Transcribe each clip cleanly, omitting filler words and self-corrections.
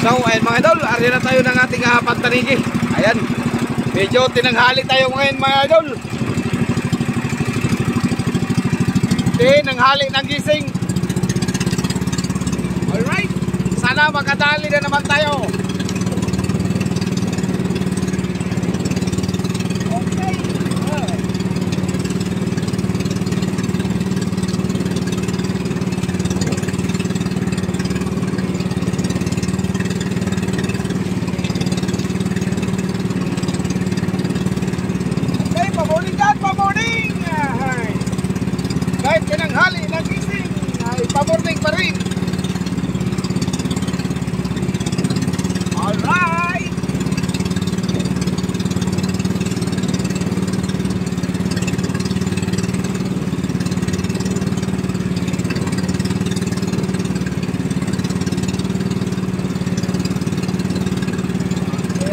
So ayan mga idol, ari na tayo ng ating pagtanigi. Ayan, medyo tinanghali tayo ngayon mga idol. Tinanghali ng gising. Alright, sana makadali na naman tayo. Tinanghali ng gising ay pamorning pa rin. Alright,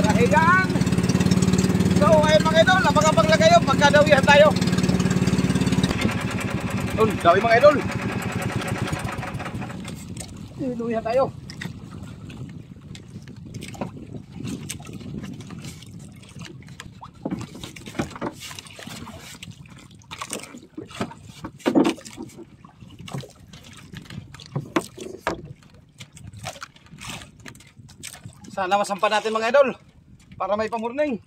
rahigan. So ayun mga idol, napakapaglagay yun, magkadawihan tayo. Dawi mga idol. Inuwihan tayo. Sana masampa natin mga idol para may pamurning.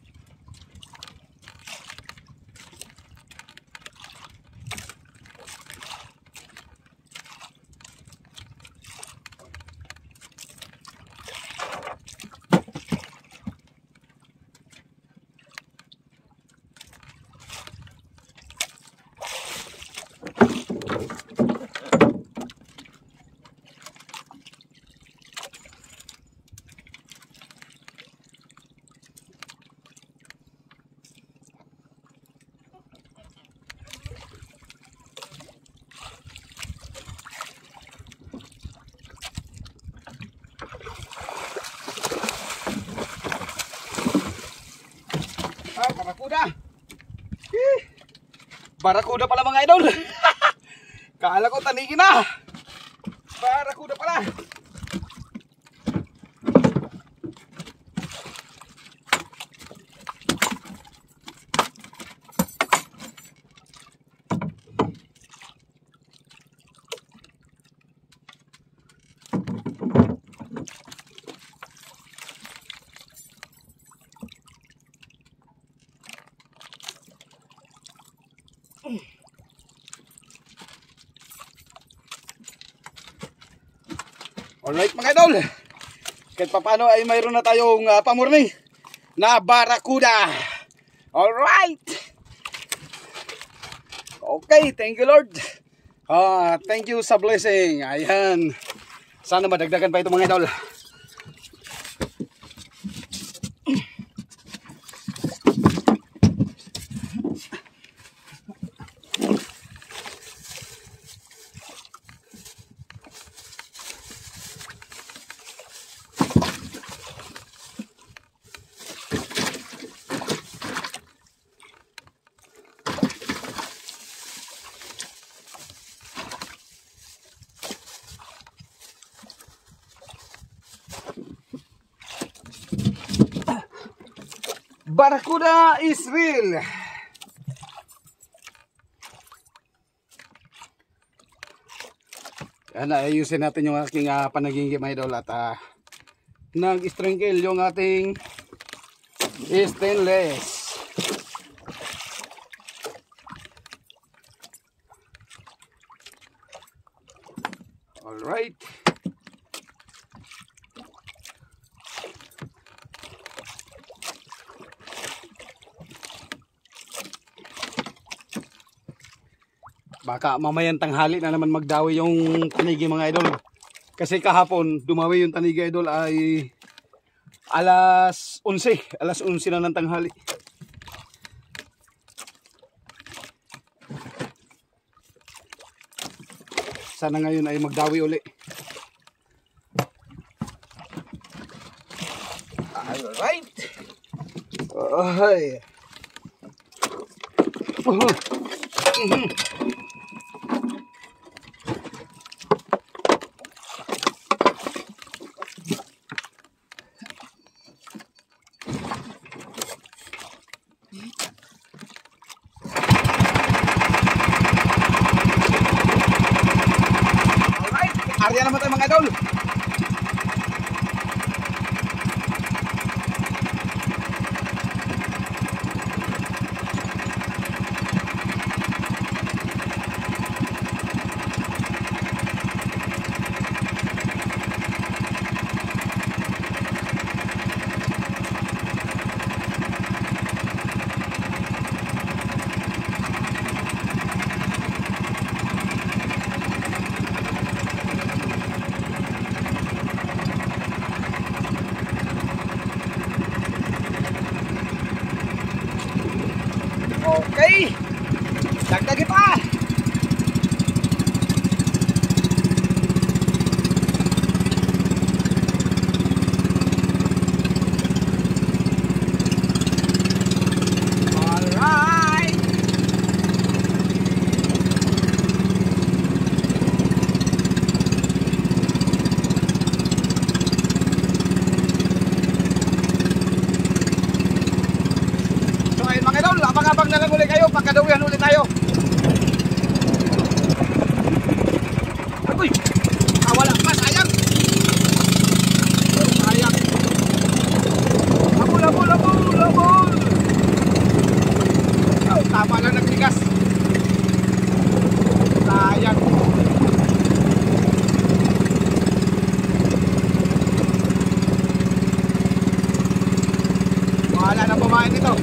Barakuda. Barakuda pala mga idol. Kala ko tanigi na. Barakuda pala. Alright mga idol, kahit paano ay mayroon na tayong pamurning na barakuda. Alright, okay, thank you Lord. Thank you sa blessing. Ayan, sana madagdagan pa ito mga idol. Barakuda is real. Yan, ayusin natin yung aking panaginggi mga idol at nag-sprinkle yung ating stainless. Alright. Baka mamayang tanghali na naman magdawi yung tanigi mga idol. Kasi kahapon dumawi yung tanigi idol ay alas 11 na ng tanghali. Sana ngayon ay magdawi uli. Alright. Ay. Arya naman tayo mga idol. Okay, dagdagi pa. Alright. So ayun mga idol, abang-abang na lang ulit kayo, pagkadawihan ulit tayo. Agoy, wala pa, sayang. Sayang. Labol, labol, labol, labol. Oh, tama lang nagtigas. Sayang. Wala na pamain ito.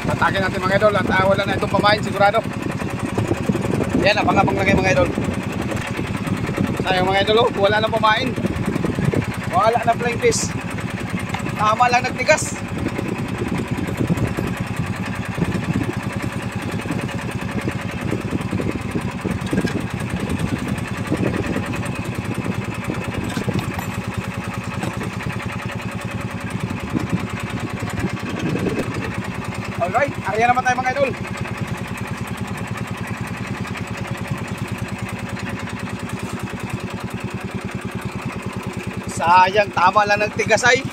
Atakin natin mga idol at wala na itong pamain sigurado. Yan, abang-abang lang kayo mga idol. Sayang mga idol, oh, wala na pamain. Wala na flying fish. Tama lang nagtigas. Alright, arya naman tayo mga idol. Sayang, tama lang nagtigas ay.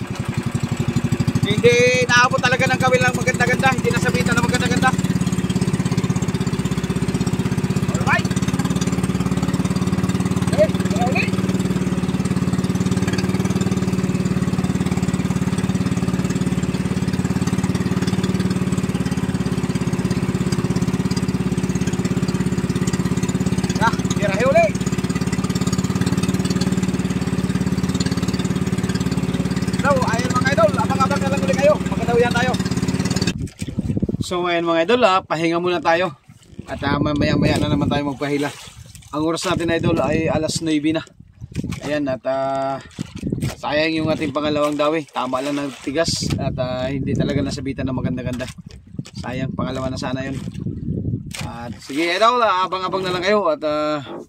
Hindi naabot talaga ng kawilang maganda-ganda. Hindi nasabitan ng maganda-ganda. Alright. Okay, ulit. So ayan mga idol, pahinga muna tayo. At mamaya-maya na naman tayo magpahila. Ang oras natin idol ay alas 9 na. Ayan, at sayang yung ating pangalawang dawi. Tama lang ng tigas. At hindi talaga nasabitan ng maganda-ganda. Sayang, pangalawa na sana yun. At sige idol, abang-abang na lang kayo. At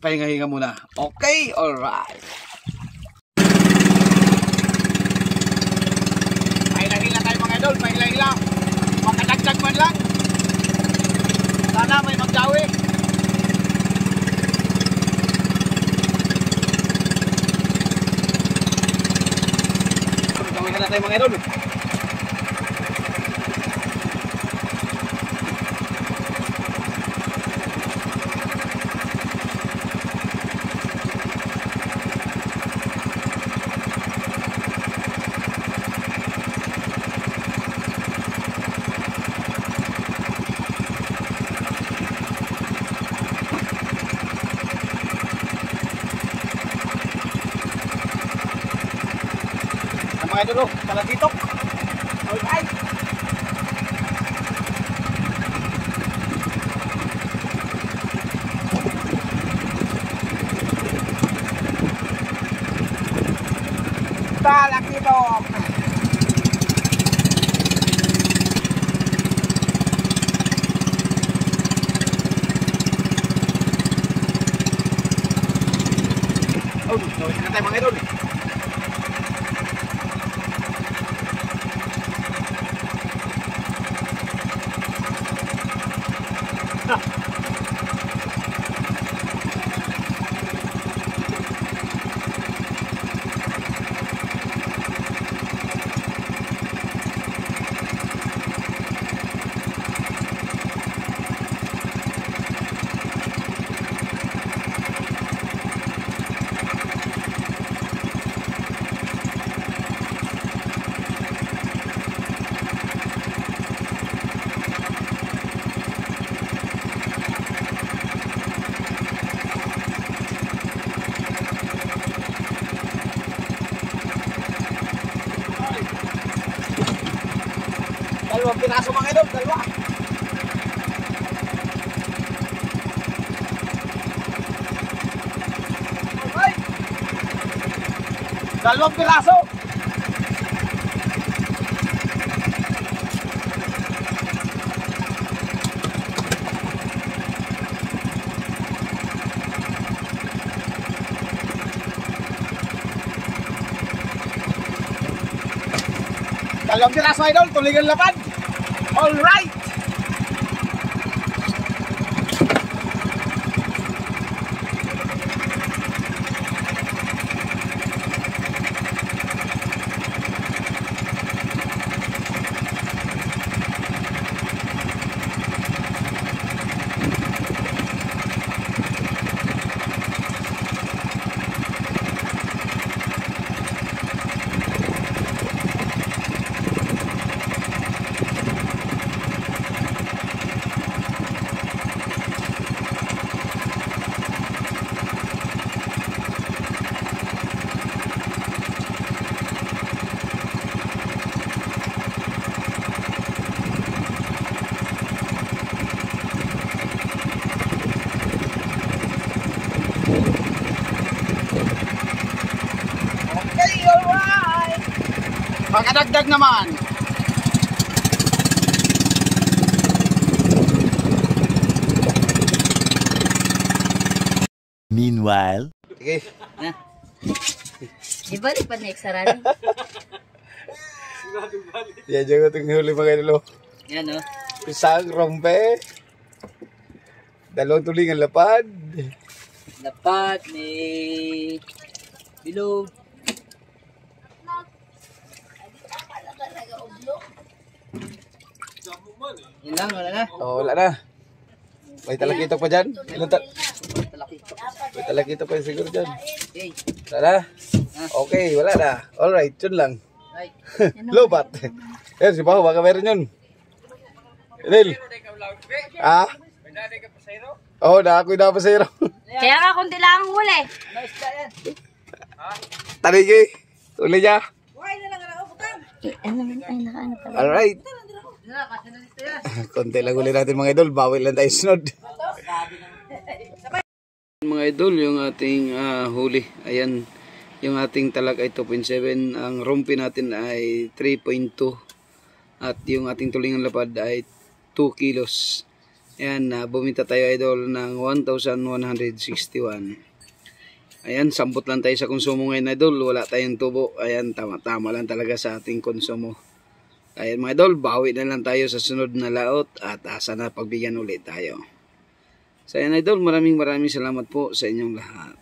pahinga-hinga muna. Okay, alright. Pahinga-hinga tayo mga idol, pahinga-hinga. Makadagdag man lang. Sana may magdawi. Gawin na tayo mga idol. Mga idol, talagitok. Alright. Talagitok. Oh, gawin na tayo mga idol. Dalawang piraso mga idol, dalawa. Okay. Dalawang piraso. Dalawang piraso idol, tulingan lapad. Alright. Pakadagdag naman. Meanwhile, Okay. Ibalik pa na eksarali. Yan yung ating huli mga idol. Yan o. Isang rompe. Dalawang tulingan lapad. Dapat may bilog. Yan lang, wala na. Oh, wala na. May talakitok pa dyan. Ilan Talaki. may talakitok pa siguro dyan. Okay. Wala na. Okay, wala na. Alright, yun lang. Right. Lobat. Yan, si Baho, baka meron yun. Nil. Ah? Oo, nakakuy na pa sa iro. Kaya nga kung lang ang huli. Tanigi. Uli niya. Nakaano pala. Alright. Konti lang uli natin mga idol. Bawal lang tayo sunod. Mga idol, yung ating huli. Ayan. Yung ating talag ay 2.7. Ang rumpi natin ay 3.2. At yung ating tulingan lapad ay 2 kilos. Ayan, bumita tayo idol ng 1,161. Ayan, sampot lang tayo sa konsumo ngayon idol. Wala tayong tubo. Ayan, tama lang talaga sa ating konsumo. Ayan mga idol, bawi na lang tayo sa sunod na laot. At sana pagbigyan ulit tayo. So ayan idol, maraming salamat po sa inyong lahat.